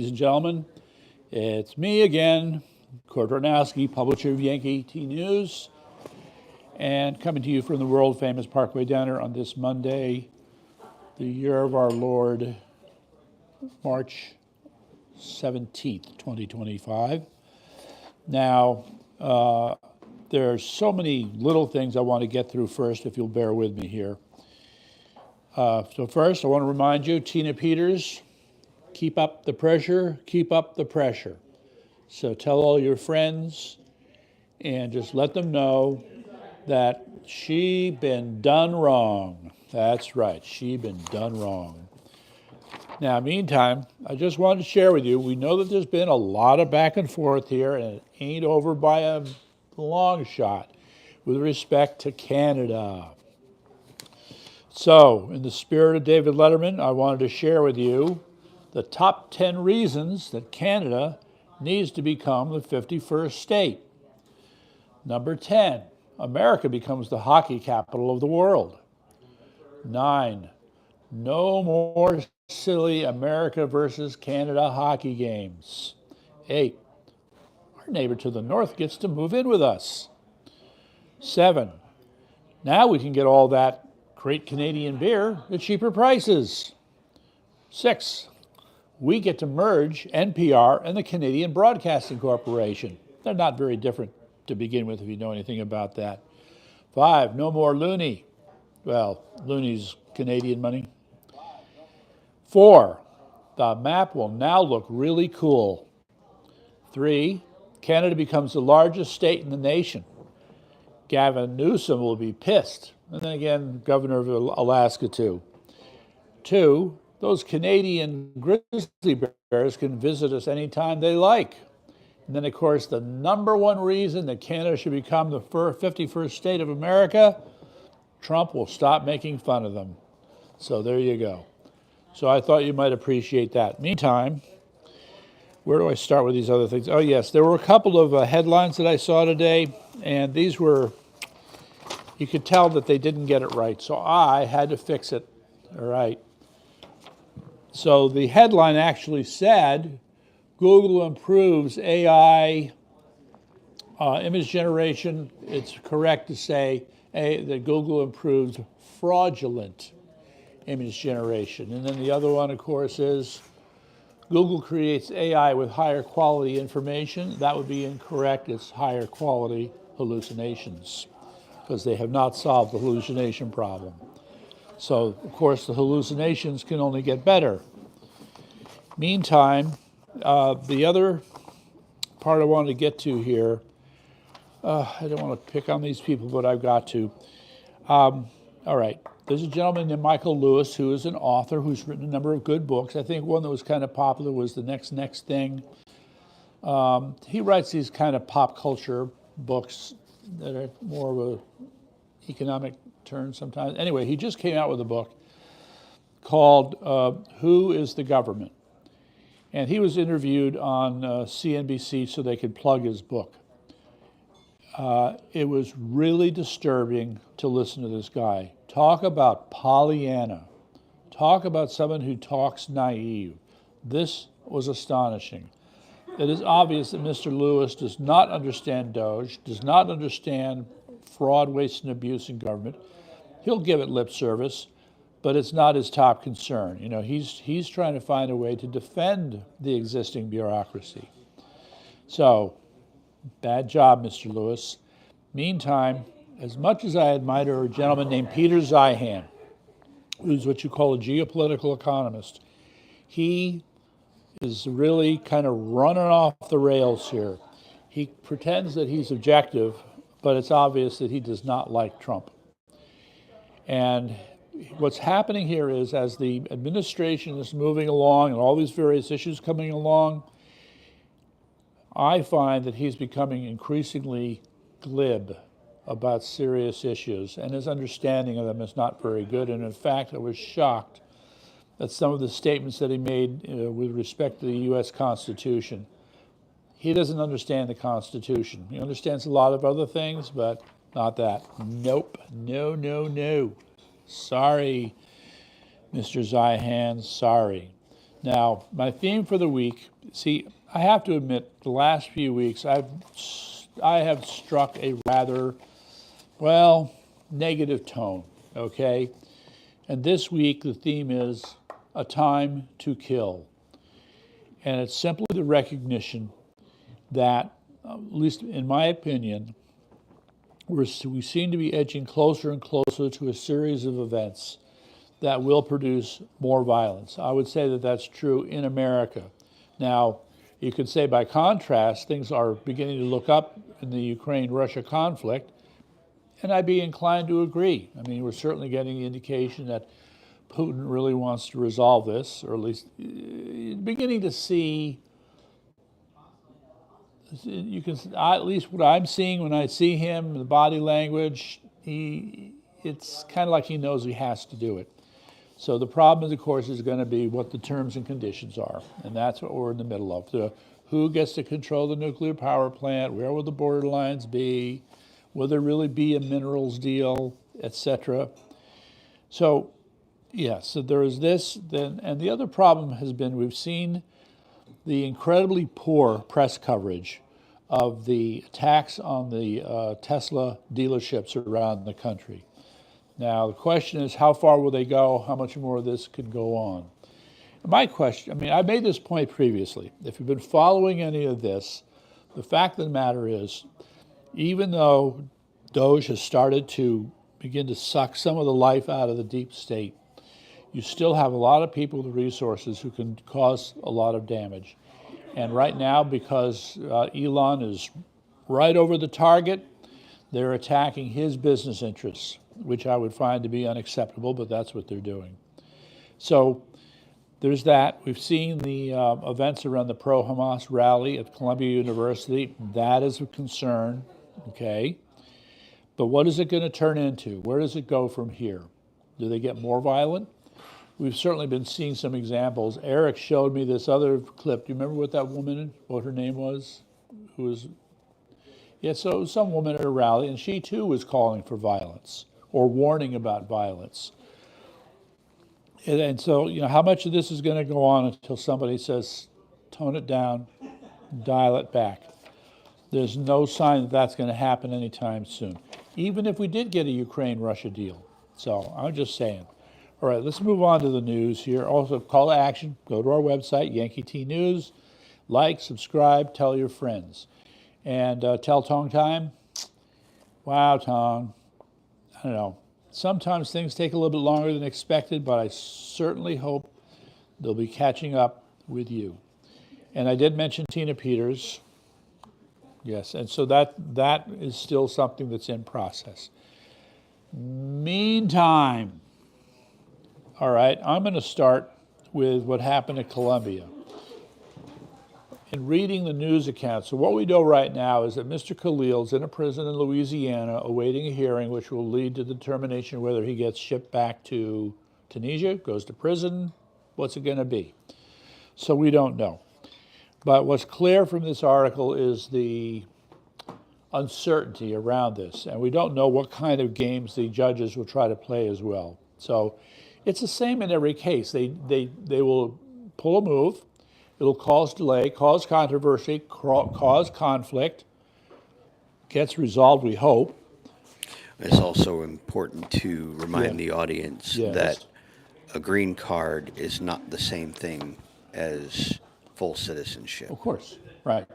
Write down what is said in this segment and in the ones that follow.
and gentlemen. It's me again, Kurt Ranowski, publisher of YANKE News, and coming to you from the world-famous Parkway Diner on this Monday, the year of our Lord, March 17th, 2025. Now, there are so many little things I want to get through first, if you'll bear with me here. So first, I want to remind you, Tina Peters, keep up the pressure, keep up the pressure. So tell all your friends and just let them know that she been done wrong. That's right, she been done wrong. Now, meantime, I just wanted to share with you, we know that there's been a lot of back and forth here, and it ain't over by a long shot with respect to Canada. So, in the spirit of David Letterman, I wanted to share with you the top 10 reasons that Canada needs to become the 51st state. Number 10, America becomes the hockey capital of the world. 9, no more silly America versus Canada hockey games. 8, our neighbor to the north gets to move in with us. 7, now we can get all that great Canadian beer at cheaper prices. 6, we get to merge NPR and the Canadian Broadcasting Corporation. They're not very different to begin with if you know anything about that. 5, no more loonie. Well, loonie's Canadian money. 4, the map will now look really cool. 3, Canada becomes the largest state in the nation. Gavin Newsom will be pissed. And then again, Governor of Alaska too. 2, those Canadian grizzly bears can visit us anytime they like. And then, of course, the number one reason that Canada should become the 51st state of America, Trump will stop making fun of them. So there you go. So I thought you might appreciate that. Meantime, where do I start with these other things? Oh, yes, there were a couple of headlines that I saw today, and these were, you could tell that they didn't get it right, so I had to fix it. All right. So the headline actually said, Google improves AI image generation. It's correct to say that Google improves fraudulent image generation. And then the other one, of course, is Google creates AI with higher quality information. That would be incorrect. It's higher quality hallucinations, because they have not solved the hallucination problem. So, of course, the hallucinations can only get better. Meantime, the other part I wanted to get to here, I don't want to pick on these people, but I've got to. All right, there's a gentleman named Michael Lewis who is an author who's written a number of good books. I think one that was kind of popular was The Next Thing. He writes these kind of pop culture books that are more of an economic turn sometimes. Anyway, he just came out with a book called Who is the Government? And he was interviewed on CNBC so they could plug his book. It was really disturbing to listen to this guy. Talk about Pollyanna. Talk about someone who talks naive. This was astonishing. It is obvious that Mr. Lewis does not understand Doge, does not understand fraud, waste, and abuse in government. He'll give it lip service, but it's not his top concern. You know, he's trying to find a way to defend the existing bureaucracy. So, bad job, Mr. Lewis. Meantime, as much as I admire a gentleman named Peter Zeihan, who's what you call a geopolitical economist, he is really kind of running off the rails here. He pretends that he's objective, but it's obvious that he does not like Trump. And what's happening here is, as the administration is moving along and all these various issues coming along, I find that he's becoming increasingly glib about serious issues, and his understanding of them is not very good. And in fact, I was shocked at some of the statements that he made with respect to the U.S. Constitution. He doesn't understand the Constitution. He understands a lot of other things, but not that. Nope. No, no, no. Sorry, Mr. Zeihan, sorry. Now, my theme for the week, see, I have to admit, the last few weeks I have struck a rather, well, negative tone, okay? And this week the theme is a time to kill. And it's simply the recognition that, at least in my opinion, we seem to be edging closer and closer to a series of events that will produce more violence. I would say that that's true in America. Now, you could say by contrast, things are beginning to look up in the Ukraine-Russia conflict, and I'd be inclined to agree. I mean, we're certainly getting the indication that Putin really wants to resolve this, or at least beginning to see, you can, at least what I'm seeing when I see him, the body language, it's kind of like he knows he has to do it. So the problem, of course, is going to be what the terms and conditions are, and that's what we're in the middle of. Who gets to control the nuclear power plant? Where will the border lines be? Will there really be a minerals deal, etc.? So, yeah, so there is this, then, and the other problem has been we've seen the incredibly poor press coverage of the attacks on the Tesla dealerships around the country. Now, the question is, how far will they go? How much more of this could go on? My question, I mean, I made this point previously. If you've been following any of this, the fact of the matter is, even though Doge has started to begin to suck some of the life out of the deep state, you still have a lot of people with resources who can cause a lot of damage. And right now, because Elon is right over the target, they're attacking his business interests, which I would find to be unacceptable, but that's what they're doing. So there's that. We've seen the events around the pro-Hamas rally at Columbia University. That is a concern, okay? But what is it going to turn into? Where does it go from here? Do they get more violent? We've certainly been seeing some examples. Eric showed me this other clip. Do you remember what that woman, what her name was? Who was, yeah, so it was some woman at a rally, and she too was calling for violence or warning about violence. And so, you know, how much of this is going to go on until somebody says, tone it down, dial it back? There's no sign that that's going to happen anytime soon, even if we did get a Ukraine-Russia deal. So I'm just saying. All right, let's move on to the news here. Also, call to action, go to our website, Yankee T News, like, subscribe, tell your friends. And tell Tong Time, wow, Tong, I don't know. Sometimes things take a little bit longer than expected, but I certainly hope they'll be catching up with you. And I did mention Tina Peters. Yes, and so that is still something that's in process. Meantime, all right, I'm going to start with what happened at Columbia. In reading the news account, so what we know right now is that Mr. Khalil's in a prison in Louisiana awaiting a hearing which will lead to the determination whether he gets shipped back to Tunisia, goes to prison, what's it going to be? So we don't know. But what's clear from this article is the uncertainty around this, and we don't know what kind of games the judges will try to play as well. So it's the same in every case. They will pull a move. It'll cause delay, cause controversy, cause conflict. Gets resolved, we hope. It's also important to remind the audience that a green card is not the same thing as full citizenship. Of course, right.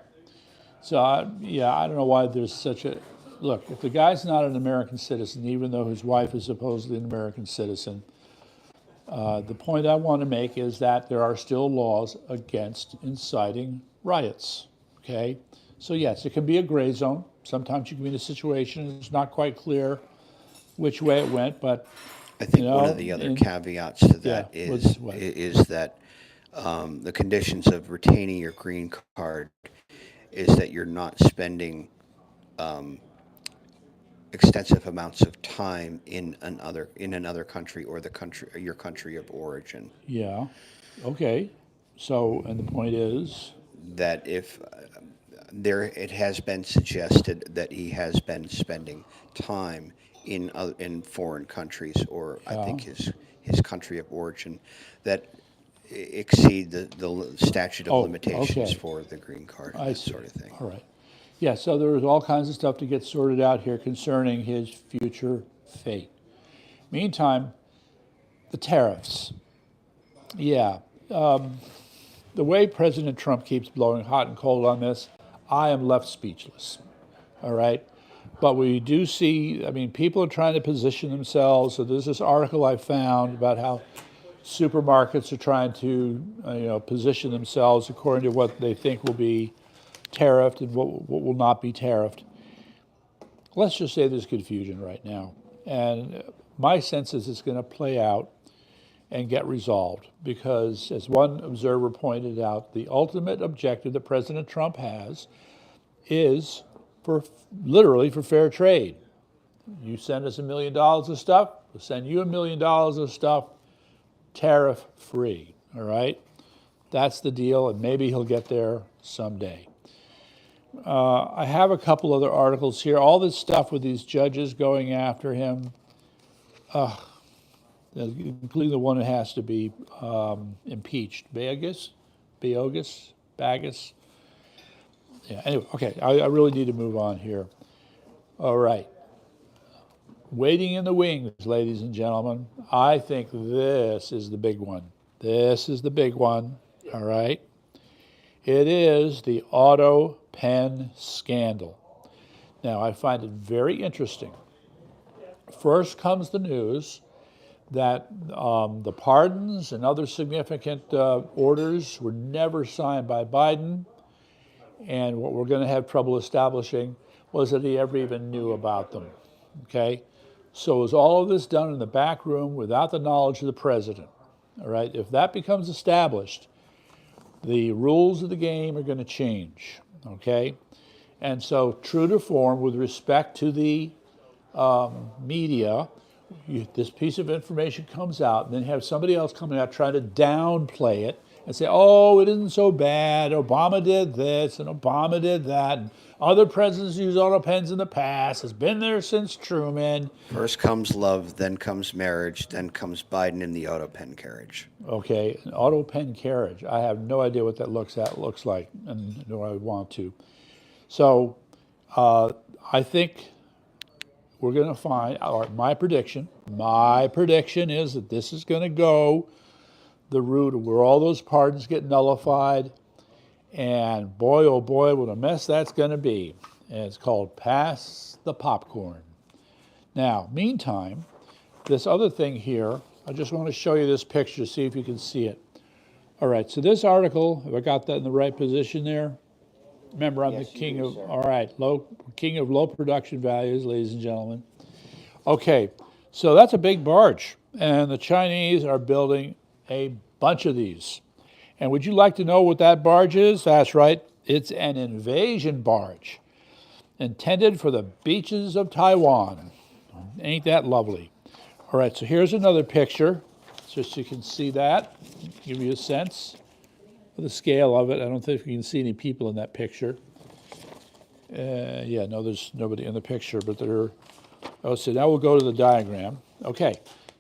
So, I don't know why there's such a... Look, if the guy's not an American citizen, even though his wife is supposedly an American citizen, the point I want to make is that there are still laws against inciting riots, okay? So yes, it can be a gray zone. Sometimes you can be in a situation it's not quite clear which way it went, but I think one of the other caveats to that is that the conditions of retaining your green card is that you're not spending extensive amounts of time in another country or your country of origin. Yeah. Okay. So, and the point is that if it has been suggested that he has been spending time in foreign countries, or I think his country of origin, that exceed the statute of limitations okay. for the green card and I that see. sort of thing. All right. Yeah, so there was all kinds of stuff to get sorted out here concerning his future fate. Meantime, the tariffs. Yeah. The way President Trump keeps blowing hot and cold on this, I am left speechless. All right. But we do see, I mean, people are trying to position themselves. So there's this article I found about how supermarkets are trying to, position themselves according to what they think will be tariffed and what will not be tariffed. Let's just say there's confusion right now. And my sense is it's going to play out and get resolved because, as one observer pointed out, the ultimate objective that President Trump has is literally for fair trade. You send us $1 million of stuff, we'll send you $1 million of stuff, tariff free, all right? That's the deal, and maybe he'll get there someday. I have a couple other articles here. All this stuff with these judges going after him, including the one that has to be impeached. Bagus. Yeah, anyway, okay, I really need to move on here. All right. Waiting in the wings, ladies and gentlemen. I think this is the big one. This is the big one, all right? It is the AUTOPEN scandal. Now, I find it very interesting. First comes the news that the pardons and other significant orders were never signed by Biden. And what we're going to have trouble establishing was that he ever even knew about them, okay? So was all of this done in the back room without the knowledge of the president, all right? If that becomes established, the rules of the game are going to change, okay? And so true to form with respect to the media, this piece of information comes out, and then you have somebody else coming out trying to downplay it and say, oh, it isn't so bad. Obama did this and Obama did that. And other presidents used AUTOPENs in the past. It's been there since Truman. First comes love, then comes marriage, then comes Biden in the AUTOPEN carriage. Okay, an AUTOPEN carriage. I have no idea what that looks like, and nor I want to. So I think we're going to find, or my prediction is that this is going to go the route of where all those pardons get nullified, and boy, oh boy, what a mess that's going to be. And it's called Pass the Popcorn. Now, meantime, this other thing here, I just want to show you this picture, see if you can see it. All right, so this article, have I got that in the right position there? Remember, I'm Yes, the king you do, of, sir. all right, king of low production values, ladies and gentlemen. Okay, so that's a big barge, and the Chinese are building a bunch of these. And would you like to know what that barge is? That's right, it's an invasion barge intended for the beaches of Taiwan. Ain't that lovely? All right, so here's another picture, just so you can see that, give you a sense of the scale of it. I don't think you can see any people in that picture. Yeah, no, there's nobody in the picture, but there. Oh, so now we'll go to the diagram. Okay,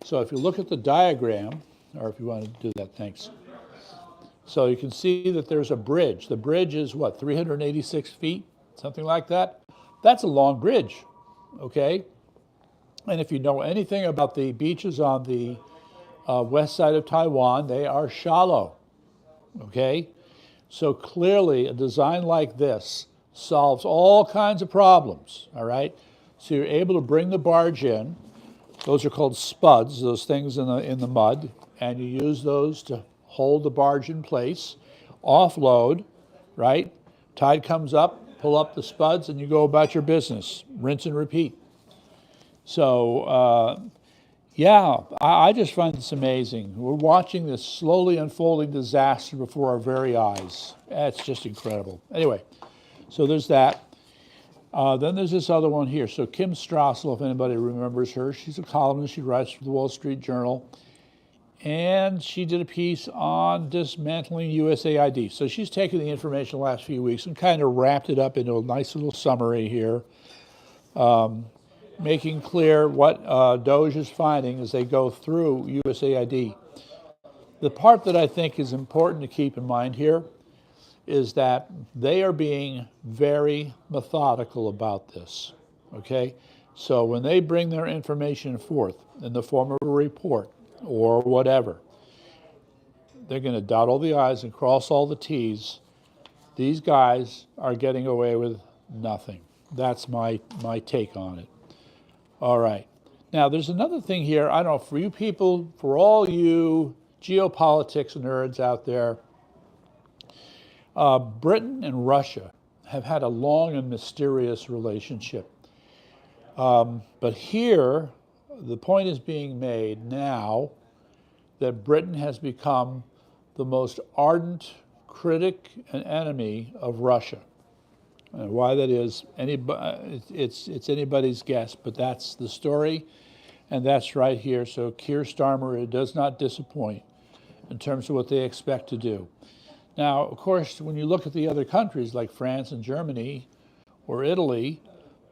so if you look at the diagram, or if you want to do that, thanks. So you can see that there's a bridge. The bridge is what, 386 feet, something like that? That's a long bridge, okay? And if you know anything about the beaches on the west side of Taiwan, they are shallow, okay? So clearly a design like this solves all kinds of problems, all right? So you're able to bring the barge in. Those are called spuds, those things in the mud, and you use those to hold the barge in place, offload, right? Tide comes up, pull up the spuds, and you go about your business. Rinse and repeat. So, yeah, I just find this amazing. We're watching this slowly unfolding disaster before our very eyes. It's just incredible. Anyway, so there's that. Then there's this other one here. So Kim Strassel, if anybody remembers her, she's a columnist. She writes for the Wall Street Journal. And she did a piece on dismantling USAID. So she's taken the information the last few weeks and kind of wrapped it up into a nice little summary here, making clear what DOGE is finding as they go through USAID. The part that I think is important to keep in mind here is that they are being very methodical about this, okay? So when they bring their information forth in the form of a report or whatever, they're going to dot all the I's and cross all the T's. These guys are getting away with nothing. That's my take on it. All right. Now, there's another thing here. I don't know, for you people, for all you geopolitics nerds out there, Britain and Russia have had a long and mysterious relationship. But here, the point is being made now that Britain has become the most ardent critic and enemy of Russia. And why that is, it's anybody's guess, but that's the story, and that's right here. So Keir Starmer does not disappoint in terms of what they expect to do. Now, of course, when you look at the other countries like France and Germany or Italy,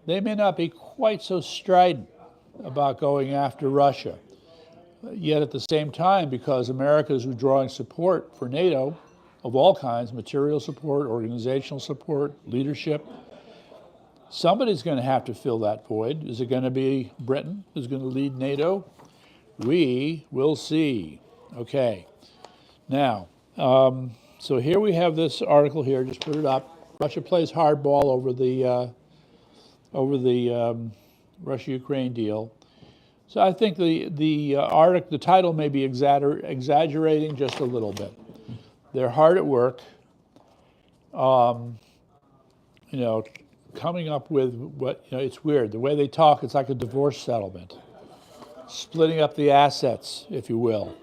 they may not be quite so strident about going after Russia. Yet at the same time, because America is withdrawing support for NATO of all kinds, material support, organizational support, leadership, somebody's going to have to fill that void. Is it going to be Britain who's going to lead NATO? We will see. Okay. Now, so here we have this article here. Just put it up. Russia plays hardball over the Russia-Ukraine deal. So I think the title may be exaggerating just a little bit. They're hard at work, coming up with what, it's weird. The way they talk, it's like a divorce settlement, splitting up the assets, if you will.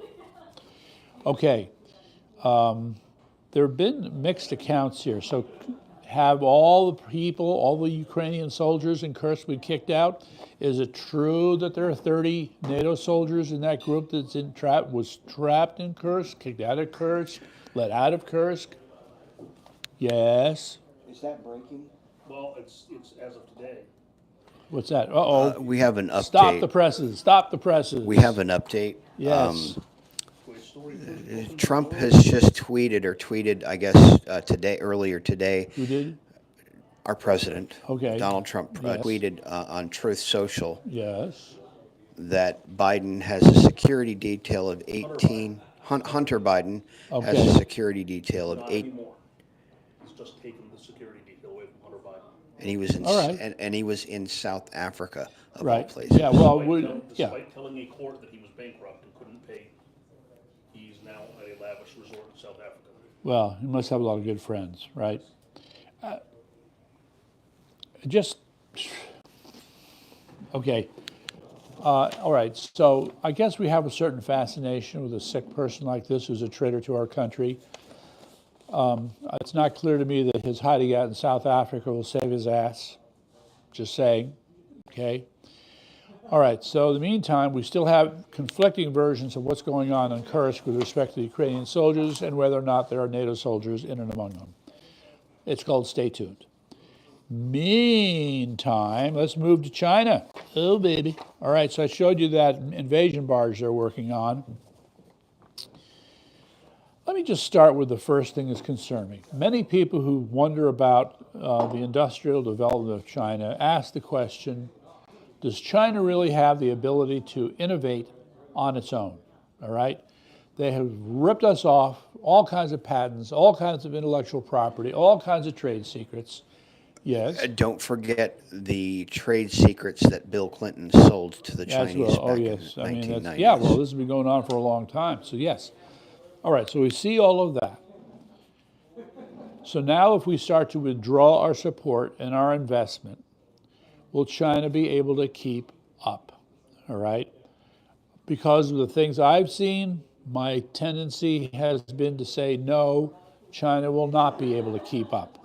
Okay, there have been mixed accounts here. So have all the people, all the Ukrainian soldiers in Kursk been kicked out? Is it true that there are 30 NATO soldiers in that group that's was trapped in Kursk, kicked out of Kursk, let out of Kursk? Yes. Is that breaking? Well, it's as of today. What's that? Uh-oh. We have an update. Stop the presses. Stop the presses. We have an update. Yes. Trump has just tweeted, I guess, earlier today. Who did? Our president, Okay. Donald Trump, Yes. tweeted on Truth Social Yes. that Biden has a security detail of 18. Hunter Biden has Okay. a security detail of Not 8. anymore. He's just taken the security detail away from Hunter Biden. And he was in All right. and he was in South Africa, of all Right. places. Yeah, well, Despite telling a court that he was bankrupt and couldn't pay, he's now at a lavish resort in South Africa. Well, he must have a lot of good friends, right? Okay. All right, so I guess we have a certain fascination with a sick person like this who's a traitor to our country. It's not clear to me that his hiding out in South Africa will save his ass. Just saying, okay? All right, so in the meantime, we still have conflicting versions of what's going on in Kursk with respect to the Ukrainian soldiers and whether or not there are NATO soldiers in and among them. It's called Stay Tuned. Meantime, let's move to China. Oh, baby. All right, so I showed you that invasion barge they're working on. Let me just start with the first thing that's concerning me. Many people who wonder about the industrial development of China ask the question, does China really have the ability to innovate on its own? All right? They have ripped us off all kinds of patents, all kinds of intellectual property, all kinds of trade secrets. Yes. Don't forget the trade secrets that Bill Clinton sold to the Chinese back in the 1990s. Yeah, well, this has been going on for a long time, so yes. All right, so we see all of that. So now if we start to withdraw our support and our investment, will China be able to keep up? All right? Because of the things I've seen, my tendency has been to say no, China will not be able to keep up.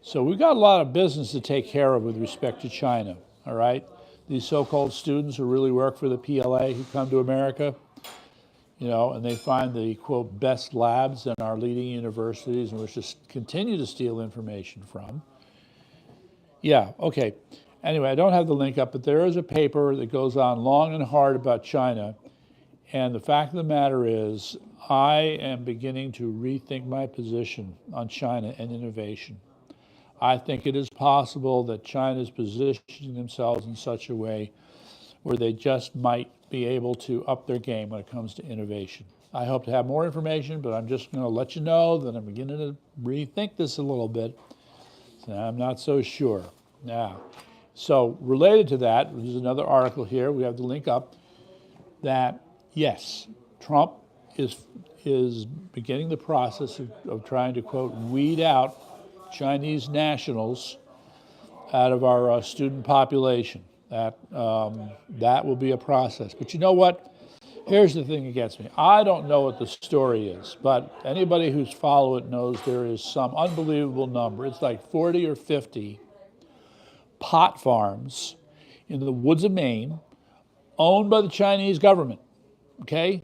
So we've got a lot of business to take care of with respect to China, all right? These so-called students who really work for the PLA who come to America, and they find the, quote, best labs in our leading universities and which just continue to steal information from. Yeah, okay. Anyway, I don't have the link up, but there is a paper that goes on long and hard about China. And the fact of the matter is, I am beginning to rethink my position on China and innovation. I think it is possible that China is positioning themselves in such a way where they just might be able to up their game when it comes to innovation. I hope to have more information, but I'm just going to let you know that I'm beginning to rethink this a little bit. So I'm not so sure. Now, so related to that, there's another article here. We have the link up that, yes, Trump is beginning the process of trying to, quote, weed out Chinese nationals out of our student population. That will be a process. But you know what? Here's the thing that gets me. I don't know what the story is, but anybody who's followed it knows there is some unbelievable number. It's like 40 or 50 pot farms in the woods of Maine owned by the Chinese government, okay?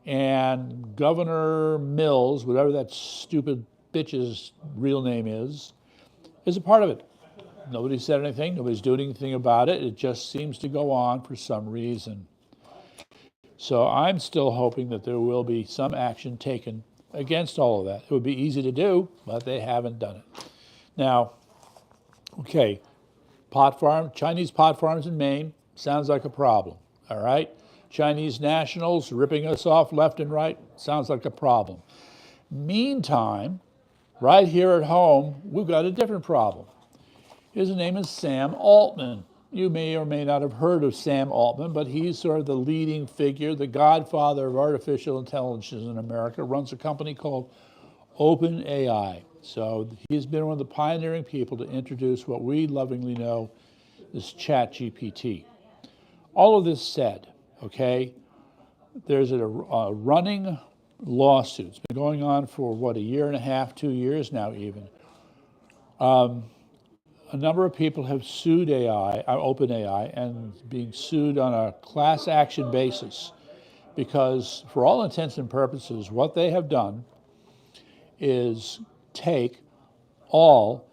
And Governor Mills, whatever that stupid bitch's real name is a part of it. Nobody said anything. Nobody's doing anything about it. It just seems to go on for some reason. So I'm still hoping that there will be some action taken against all of that. It would be easy to do, but they haven't done it. Now, okay, Chinese pot farms in Maine sounds like a problem, all right? Chinese nationals ripping us off left and right sounds like a problem. Meantime, right here at home, we've got a different problem. His name is Sam Altman. You may or may not have heard of Sam Altman, but he's sort of the leading figure, the godfather of artificial intelligence in America, runs a company called OpenAI. So he's been one of the pioneering people to introduce what we lovingly know as ChatGPT. All of this said, okay, there's a running lawsuit. It's been going on for, what, a year and a half, 2 years now even. A number of people have sued OpenAI, and being sued on a class action basis because, for all intents and purposes, what they have done is take all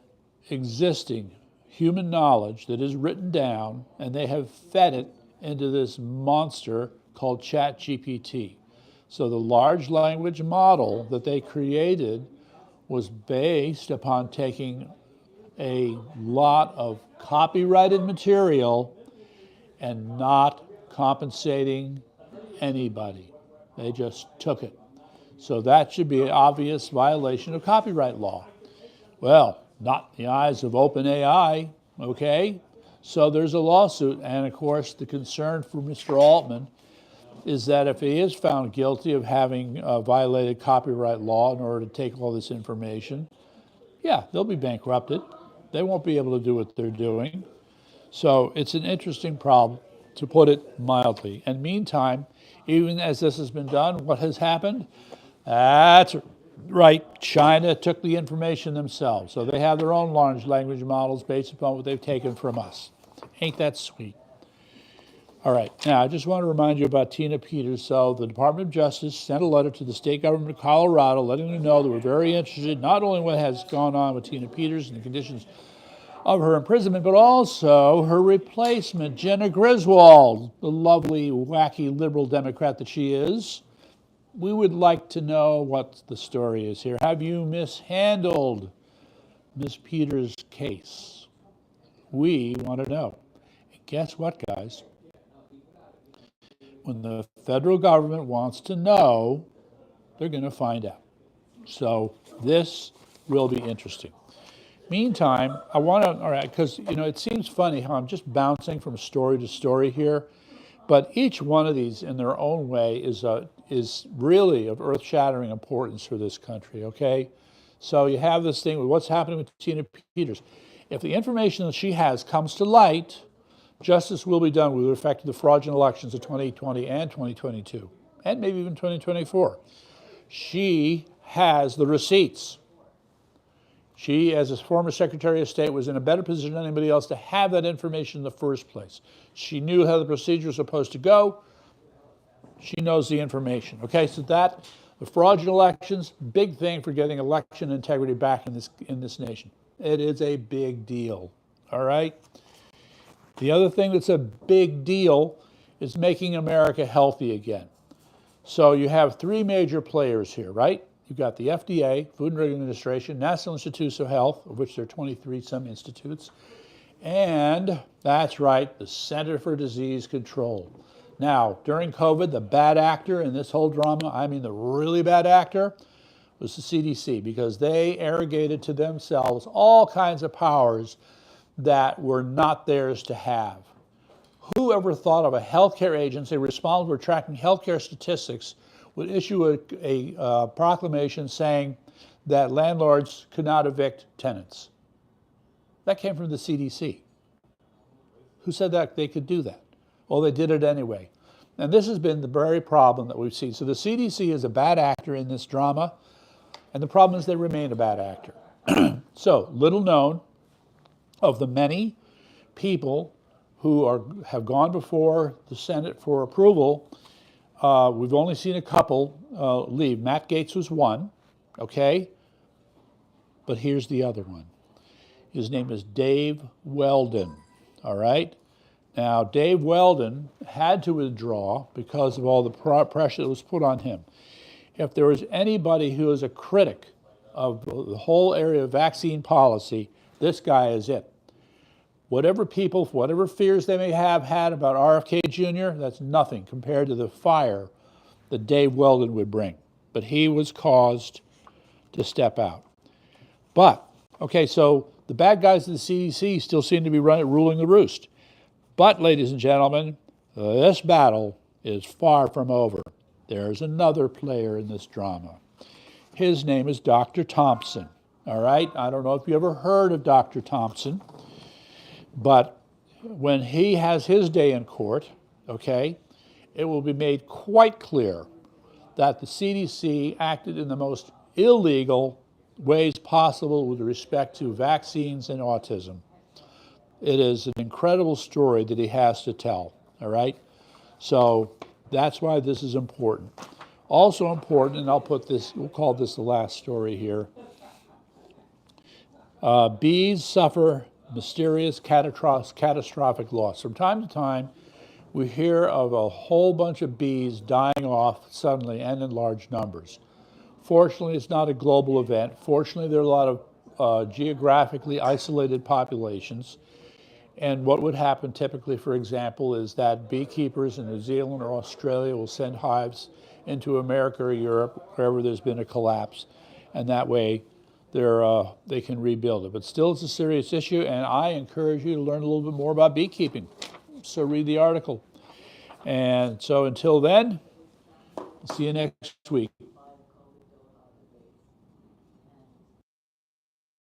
existing human knowledge that is written down, and they have fed it into this monster called ChatGPT. So the large language model that they created was based upon taking a lot of copyrighted material and not compensating anybody. They just took it. So that should be an obvious violation of copyright law. Well, not in the eyes of OpenAI, okay? So there's a lawsuit, and of course the concern for Mr. Altman is that if he is found guilty of having violated copyright law in order to take all this information, yeah, they'll be bankrupted. They won't be able to do what they're doing. So it's an interesting problem, to put it mildly. And meantime, even as this has been done, what has happened? That's right, China took the information themselves. So they have their own large language models based upon what they've taken from us. Ain't that sweet? All right, now I just want to remind you about Tina Peters. So the Department of Justice sent a letter to the state government of Colorado letting them know that we're very interested not only in what has gone on with Tina Peters and the conditions of her imprisonment, but also her replacement, Jenna Griswold, the lovely, wacky liberal Democrat that she is. We would like to know what the story is here. Have you mishandled Ms. Peters' case? We want to know. And guess what, guys? When the federal government wants to know, they're going to find out. So this will be interesting. Meantime, I want to, all right, because, you know, it seems funny how I'm just bouncing from story to story here, but each one of these in their own way is really of earth-shattering importance for this country, okay? So you have this thing with what's happening with Tina Peters. If the information that she has comes to light, justice will be done with respect to the fraudulent elections of 2020 and 2022, and maybe even 2024. She has the receipts. She, as a former Secretary of State, was in a better position than anybody else to have that information in the first place. She knew how the procedure was supposed to go. She knows the information. Okay, so that, the fraudulent elections, big thing for getting election integrity back in this nation. It is a big deal, all right? The other thing that's a big deal is making America healthy again. So you have three major players here, right? You've got the FDA, Food and Drug Administration, National Institutes of Health, of which there are 23 some institutes, and that's right, the Center for Disease Control. Now, during COVID, the bad actor in this whole drama, I mean the really bad actor, was the CDC, because they arrogated to themselves all kinds of powers that were not theirs to have. Who ever thought of a healthcare agency responsible for tracking healthcare statistics would issue a proclamation saying that landlords could not evict tenants? That came from the CDC. Who said that they could do that? Well, they did it anyway. And this has been the very problem that we've seen. So the CDC is a bad actor in this drama, and the problem is they remain a bad actor. So, little known of the many people who have gone before the Senate for approval, we've only seen a couple leave. Matt Gaetz was one, okay? But here's the other one. His name is Dave Weldon, all right? Now, Dave Weldon had to withdraw because of all the pressure that was put on him. If there was anybody who is a critic of the whole area of vaccine policy, this guy is it. Whatever fears they may have had about RFK Jr., that's nothing compared to the fire that Dave Weldon would bring. But he was caused to step out. But, okay, so the bad guys of the CDC still seem to be ruling the roost. But, ladies and gentlemen, this battle is far from over. There's another player in this drama. His name is Dr. Thompson, all right? I don't know if you ever heard of Dr. Thompson, but when he has his day in court, okay, it will be made quite clear that the CDC acted in the most illegal ways possible with respect to vaccines and autism. It is an incredible story that he has to tell, all right? So that's why this is important. Also important, and we'll call this the last story here. Bees suffer mysterious catastrophic loss. From time to time, we hear of a whole bunch of bees dying off suddenly and in large numbers. Fortunately, it's not a global event. Fortunately, there are a lot of geographically isolated populations. And what would happen typically, for example, is that beekeepers in New Zealand or Australia will send hives into America or Europe, wherever there's been a collapse, and that way they can rebuild it. But still, it's a serious issue, and I encourage you to learn a little bit more about beekeeping. So read the article. And so until then, see you next week.